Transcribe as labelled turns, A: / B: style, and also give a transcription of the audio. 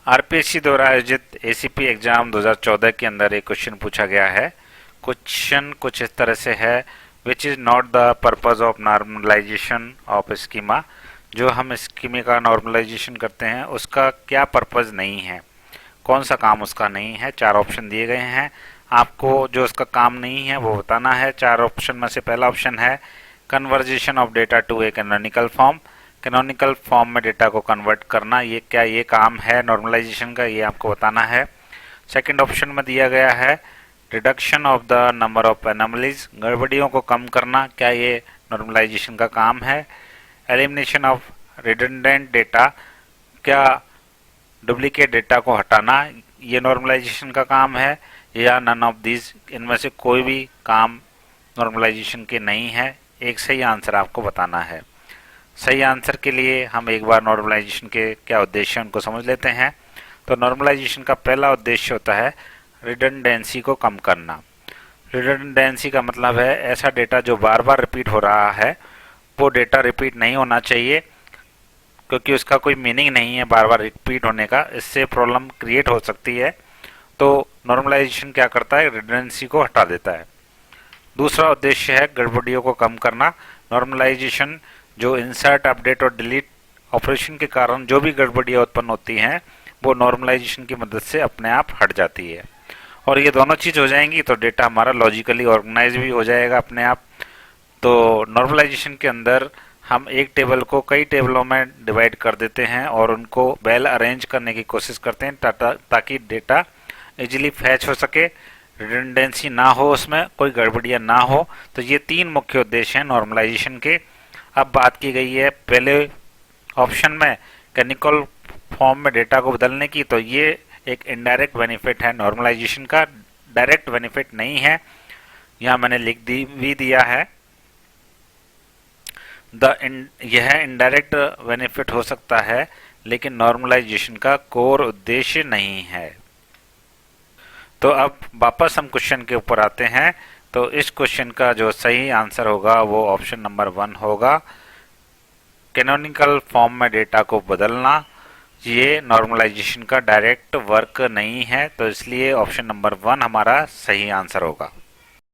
A: RPSC द्वारा आयोजित ACP exam 2014 के अंदर एक क्वेश्चन पूछा गया है। क्वेश्चन कुछ इस तरह से है, which is not the purpose of normalization of schema. जो हम स्कीमा का नॉर्मलाइजेशन करते हैं उसका क्या पर्पज नहीं है, कौन सा काम उसका नहीं है। चार ऑप्शन दिए गए हैं, आपको जो उसका काम नहीं है वो बताना है। चार ऑप्शन में से पहला ऑप्शन है conversion of data to a canonical form. Canonical form में डेटा को कन्वर्ट करना, ये क्या ये काम है नॉर्मलाइजेशन का, ये आपको बताना है। सेकंड ऑप्शन में दिया गया है reduction of the number of anomalies, गड़बड़ियों को कम करना, क्या ये नॉर्मलाइजेशन का काम है। एलिमिनेशन ऑफ रिडंडेंट डेटा, क्या डुप्लीकेट डेटा को हटाना ये नॉर्मलाइजेशन का काम है, या नन ऑफ दीज, इनमें से कोई भी काम नॉर्मलाइजेशन के नहीं है। एक सही आंसर आपको बताना है। सही आंसर के लिए हम एक बार नॉर्मलाइजेशन के क्या उद्देश्य उनको समझ लेते हैं। तो नॉर्मलाइजेशन का पहला उद्देश्य होता है रिडंडेंसी को कम करना। रिडंडेंसी का मतलब है ऐसा डेटा जो बार बार रिपीट हो रहा है, वो डेटा रिपीट नहीं होना चाहिए, क्योंकि उसका कोई मीनिंग नहीं है बार बार रिपीट होने का, इससे प्रॉब्लम क्रिएट हो सकती है। तो नॉर्मलाइजेशन क्या करता है, रिडंडेंसी को हटा देता है। दूसरा उद्देश्य है गड़बड़ियों को कम करना। नॉर्मलाइजेशन जो इंसर्ट, अपडेट और डिलीट ऑपरेशन के कारण जो भी गड़बड़ियाँ उत्पन्न होती हैं वो नॉर्मलाइजेशन की मदद से अपने आप हट जाती है। और ये दोनों चीज़ हो जाएंगी तो डेटा हमारा लॉजिकली ऑर्गेनाइज भी हो जाएगा अपने आप। तो नॉर्मलाइजेशन के अंदर हम एक टेबल को कई टेबलों में डिवाइड कर देते हैं और उनको वेल अरेंज करने की कोशिश करते हैं ताकि डेटा इजीली फैच हो सके, रिडंडेंसी ना हो, उसमें कोई गड़बड़ियाँ ना हो। तो ये तीन मुख्य उद्देश्य हैं नॉर्मलाइजेशन के। अब बात की गई है पहले ऑप्शन में कैनिकल फॉर्म में डेटा को बदलने की, तो ये एक इनडायरेक्ट बेनिफिट है नॉर्मलाइजेशन का, डायरेक्ट बेनिफिट नहीं है। यहाँ मैंने लिख भी दिया है यह इनडायरेक्ट बेनिफिट हो सकता है लेकिन नॉर्मलाइजेशन का कोर उद्देश्य नहीं है। तो अब वापस हम क्वेश्चन के ऊपर आते हैं। तो इस क्वेश्चन का जो सही आंसर होगा वो ऑप्शन नंबर 1 होगा। कैनोनिकल फॉर्म में डेटा को बदलना ये नॉर्मलाइजेशन का डायरेक्ट वर्क नहीं है, तो इसलिए ऑप्शन नंबर 1 हमारा सही आंसर होगा।